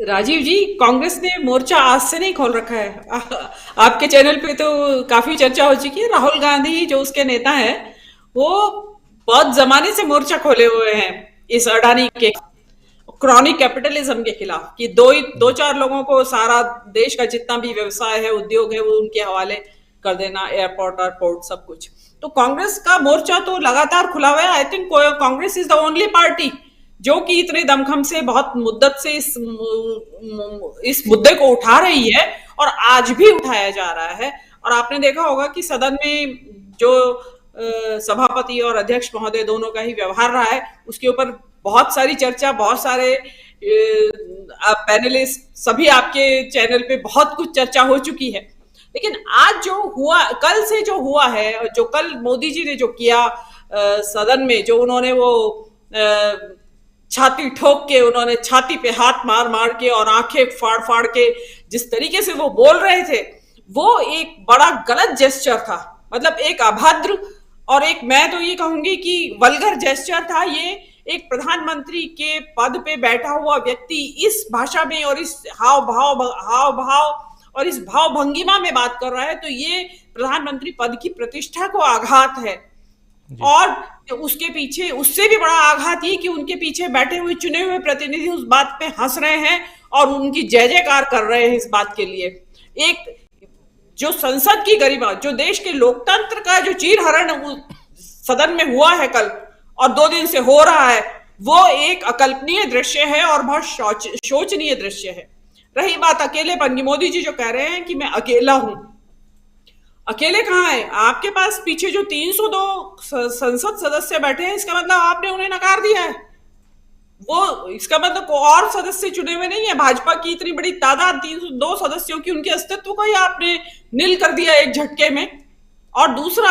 राजीव जी, कांग्रेस ने मोर्चा आज से नहीं खोल रखा है। आपके चैनल पे तो काफी चर्चा हो चुकी है। राहुल गांधी जो उसके नेता हैं, वो बहुत जमाने से मोर्चा खोले हुए हैं इस अडानी के क्रॉनिक कैपिटलिज्म के खिलाफ, कि दो जी। चार लोगों को सारा देश का जितना भी व्यवसाय है, उद्योग है, वो उनके हवाले कर देना, एयरपोर्ट एयरपोर्ट सब कुछ। तो कांग्रेस का मोर्चा तो लगातार खुला हुआ है। I think Congress is the only party जो कि इतने दमखम से बहुत मुद्दत से इस मुद्दे को उठा रही है, और आज भी उठाया जा रहा है। और आपने देखा होगा कि सदन में जो सभापति और अध्यक्ष महोदय दोनों का ही व्यवहार रहा है, उसके ऊपर बहुत सारी चर्चा, बहुत सारे पैनलिस्ट, सभी आपके चैनल पे बहुत कुछ चर्चा हो चुकी है। लेकिन आज जो हुआ, कल से जो हुआ है, जो कल मोदी जी ने जो किया सदन में, जो उन्होंने वो छाती ठोक के, उन्होंने छाती पे हाथ मार मार के और आंखें फाड़ फाड़ के जिस तरीके से वो बोल रहे थे, वो एक बड़ा गलत जेस्चर था। मतलब एक अभद्र, और एक, मैं तो ये कहूंगी कि वल्गर जेस्चर था ये। एक प्रधानमंत्री के पद पे बैठा हुआ व्यक्ति इस भाषा में और इस हाव भाव और इस भाव भंगिमा में बात कर रहा है, तो ये प्रधानमंत्री पद की प्रतिष्ठा को आघात है। जी। और उसके पीछे उससे भी बड़ा आघात ये कि उनके पीछे बैठे हुए चुने हुए प्रतिनिधि उस बात पे हंस रहे हैं और उनकी जय जयकार कर रहे हैं इस बात के लिए। एक जो संसद की गरिमा, जो देश के लोकतंत्र का जो चीरहरण सदन में हुआ है कल और 2 दिन से हो रहा है, वो एक अकल्पनीय दृश्य है और बहुत शोचनीय दृश्य है। रही बात अकेलेपन की, मोदी जी जो कह रहे हैं कि मैं अकेला हूं, अकेले कहाँ है? आपके पास पीछे जो 302 संसद सदस्य बैठे हैं, इसका मतलब आपने उन्हें नकार दिया है। वो, इसका मतलब को और सदस्य चुने हुए नहीं है। भाजपा की इतनी बड़ी तादाद, 302 सदस्यों की, उनके अस्तित्व को ही आपने नील कर दिया एक झटके में। और दूसरा,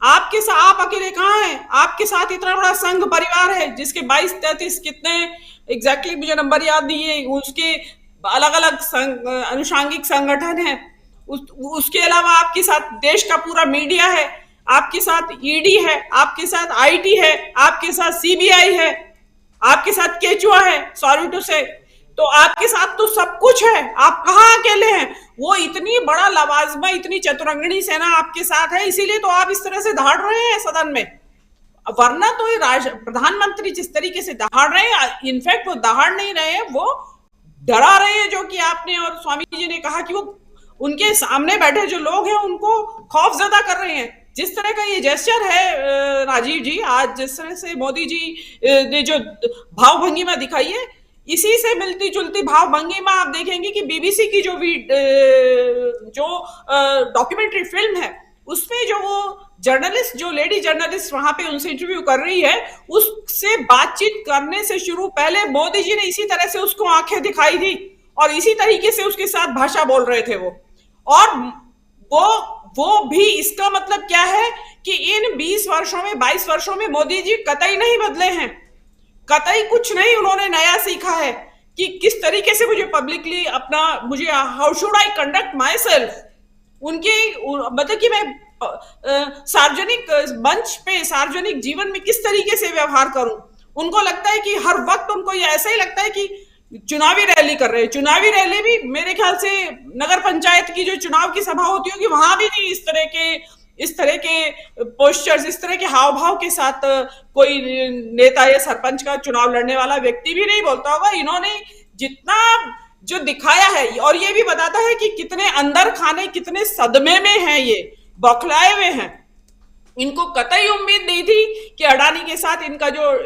आपके साथ आप अकेले कहाँ हैं? आपके साथ इतना बड़ा संघ परिवार है जिसके 22-33 कितने एग्जैक्टली मुझे नंबर याद नहीं है, उसके अलग अलग अनुषांगिक संगठन है। उसके अलावा आपके साथ देश का पूरा मीडिया है, आपके साथ ईडी है, आपके साथ आईटी है, आपके साथ सीबीआई है, आपके साथ केचुआ है, सॉरी टू से। तो आपके साथ तो सब कुछ है, आप कहाँ अकेले हैं? वो इतनी बड़ा लवाजमा, इतनी चतुरंगनी सेना आपके साथ है, इसीलिए तो आप इस तरह से दहाड़ रहे हैं सदन में। वरना तो ये प्रधानमंत्री जिस तरीके से दहाड़ रहे हैं, इनफैक्ट वो दहाड़ नहीं रहे हैं, वो डरा रहे हैं। जो कि आपने और स्वामी जी ने कहा कि वो उनके सामने बैठे जो लोग हैं उनको खौफजदा कर रहे हैं। जिस तरह का ये जेस्चर है राजीव जी, आज जिस तरह से मोदी जी ने जो भाव भंगिमा दिखाई है, इसी से मिलती जुलती भाव भंगिमा आप देखेंगे कि बीबीसी की जो डॉक्यूमेंट्री फिल्म है, उसमें जो वो जर्नलिस्ट, जो लेडी जर्नलिस्ट वहां पे उनसे इंटरव्यू कर रही है, उससे बातचीत करने से शुरू पहले मोदी जी ने इसी तरह से उसको आंखें दिखाई थी और इसी तरीके से उसके साथ भाषा बोल रहे थे वो। और वो वो भी, इसका मतलब क्या है कि इन 20 वर्षों में, 22 वर्षों में मोदी जी कतई नहीं बदले हैं, कतई कुछ नहीं उन्होंने नया सीखा है कि किस तरीके से मुझे पब्लिकली अपना, मुझे how should I conduct my self. उनके मतलब कि मैं सार्वजनिक मंच पे, सार्वजनिक जीवन में किस तरीके से व्यवहार करूं। उनको लगता है कि हर वक्त, उनको ये ऐसा ही लगता है कि चुनावी रैली कर रहे हैं। चुनावी रैली भी मेरे ख्याल से नगर पंचायत की जो चुनाव की सभा होती होगी, वहां भी नहीं इस तरह के पोस्चर्स, इस तरह के हाव भाव के साथ कोई नेता या सरपंच का चुनाव लड़ने वाला व्यक्ति भी नहीं बोलता होगा। इन्होंने जितना जो दिखाया है, और ये भी बताता है कि कितने अंदर खाने, कितने सदमे में हैं, ये बौखलाए हुए हैं। इनको कतई उम्मीद नहीं थी कि अडानी के साथ इनका जो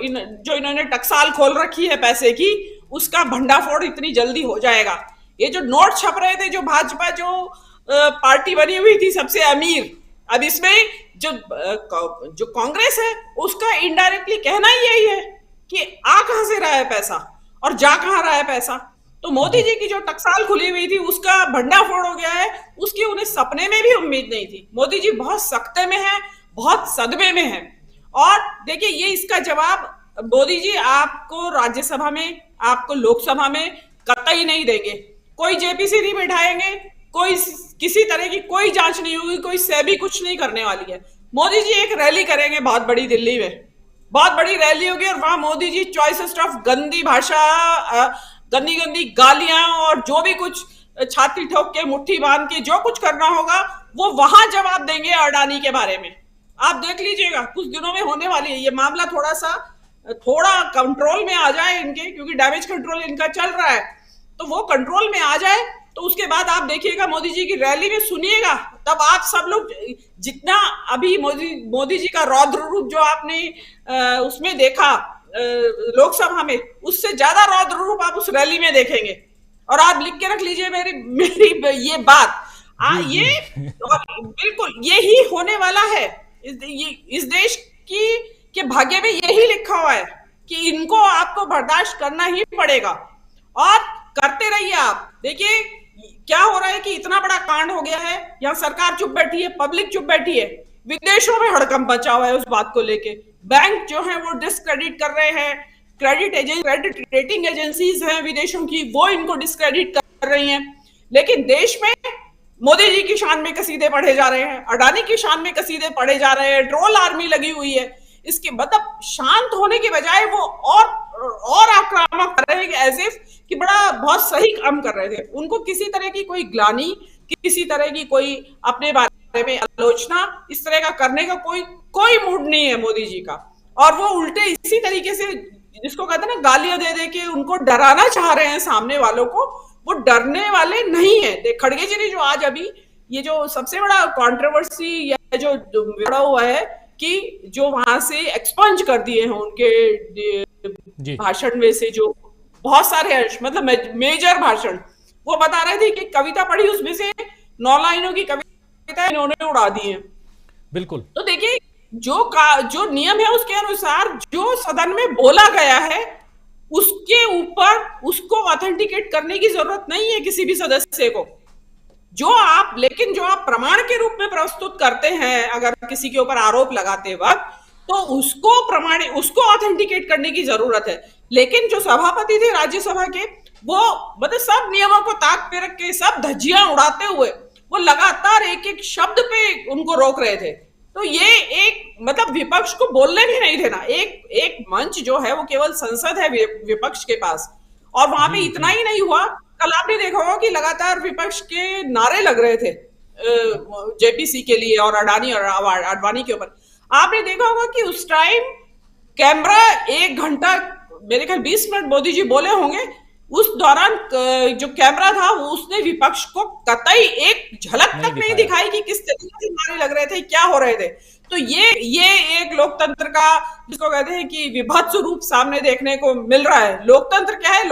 इन्होंने टकसाल खोल रखी है पैसे की, उसका भंडाफोड़ इतनी जल्दी हो जाएगा। ये जो नोट छप रहे थे, जो भाजपा जो पार्टी बनी हुई थी सबसे अमीर, अब इसमें जो कांग्रेस है, उसका इनडायरेक्टली कहना ही यही है कि आ कहां से रहा है पैसा और जा कहां रहा है पैसा। तो मोदी जी। जी की जो टकसाल खुली हुई थी, उसका भंडाफोड़ हो गया है। उसकी उन्हें सपने में भी उम्मीद नहीं थी। मोदी जी बहुत सख्ते में है, बहुत सदमे में है। और देखिए, ये इसका जवाब मोदी जी आपको राज्यसभा में, आपको लोकसभा में कतई नहीं देंगे। कोई जेपीसी नहीं बैठाएंगे, कोई किसी तरह की कोई जांच नहीं होगी, कोई सेबी कुछ नहीं करने वाली है। मोदी जी एक रैली करेंगे बहुत बड़ी दिल्ली में, बहुत बड़ी रैली होगी, और वहां मोदी जी चॉइसेस्ट ऑफ गंदी भाषा गंदी गंदी गालियां और जो भी कुछ छाती ठोक के मुट्ठी बांध के जो कुछ करना होगा वो वहां जवाब देंगे अडानी के बारे में। आप देख लीजिएगा कुछ दिनों में होने वाली है ये मामला, थोड़ा कंट्रोल में आ जाए इनके, क्योंकि डैमेज कंट्रोल इनका चल रहा है, तो वो कंट्रोल में आ जाए तो उसके बाद आप देखिएगा मोदी जी की रैली में सुनिएगा, तब आप सब लोग जितना अभी मोदी जी का रौद्र रूप जो आपने उसमें देखा लोकसभा में, उससे ज्यादा रौद्र रूप आप उस रैली में देखेंगे। और आप लिख के रख लीजिए मेरी मेरी ये बात, जी ये जी। बिल्कुल यही होने वाला है। इस देश की के भाग्य में यही लिखा हुआ है कि इनको आपको बर्दाश्त करना ही पड़ेगा और करते रहिए। आप देखिए क्या हो रहा है कि इतना बड़ा कांड हो गया है, यहाँ सरकार चुप बैठी है, पब्लिक चुप बैठी है, विदेशों में हड़कंप मचा हुआ है उस बात को लेके, बैंक जो है वो डिस्क्रेडिट कर रहे हैं, क्रेडिट रेटिंग एजेंसीज हैं विदेशों की वो इनको डिस्क्रेडिट कर रही हैं, लेकिन देश में मोदी जी की शान में कसीदे पढ़े जा रहे हैं, अडानी की शान में कसीदे पढ़े जा रहे हैं, ट्रोल आर्मी लगी हुई है। इसके मतलब शांत होने के बजाय वो और आक्रामक कर रहे हैं, एज इफ कि बड़ा बहुत सही काम कर रहे थे। उनको किसी तरह की कोई ग्लानी, किसी तरह की कोई अपने बारे में आलोचना इस तरह का करने का कोई मूड नहीं है मोदी जी का। और वो उल्टे इसी तरीके से जिसको कहते हैं ना गालियां दे दे के उनको डराना चाह रहे हैं सामने वालों को, वो डरने वाले नहीं है। खड़गे जी ने जो आज अभी ये जो सबसे बड़ा कंट्रोवर्सी या जो बड़ा हुआ है कि जो वहां से एक्सपंज कर दिए हैं उनके भाषण में से जो बहुत सारे मतलब मेजर भाषण, वो बता रहे थे कि कविता पढ़ी उसमें से 9 लाइनों की कविता इन्होंने उड़ा दी है। बिल्कुल। तो देखिए जो नियम है उसके अनुसार जो सदन में बोला गया है उसके ऊपर उसको ऑथेंटिकेट करने की जरूरत नहीं है किसी भी सदस्य को। लेकिन जो आप प्रमाण के रूप में प्रस्तुत करते हैं अगर किसी के ऊपर आरोप लगाते वक्त, तो उसको ऑथेंटिकेट करने की जरूरत है। लेकिन जो सभापति थे राज्यसभा के, वो मतलब सब नियमों को ताक पे रख के सब धज्जियां उड़ाते हुए वो लगातार एक एक शब्द पे उनको रोक रहे थे। तो ये एक मतलब विपक्ष को बोलने भी नहीं देना। एक मंच जो है वो केवल संसद है विपक्ष के पास, और वहां पे इतना ही नहीं हुआ, कल आपने देखा होगा कि लगातार विपक्ष के नारे लग रहे थे जेपीसी के लिए और अडानी और अडवाणी के ऊपर। आपने देखा होगा कि उस टाइम कैमरा 1 घंटा मेरे ख्याल 20 मिनट मोदी जी बोले होंगे, उस दौरान जो कैमरा था वो उसने विपक्ष को कतई एक झलक तक नहीं दिखाई कि किस तरीके से नारे लग रहे थे, क्या हो रहे थे। तो ये एक लोकतंत्र का जिसको कहते हैं कि विभत्स रूप सामने देखने को मिल रहा है। लोकतंत्र क्या है?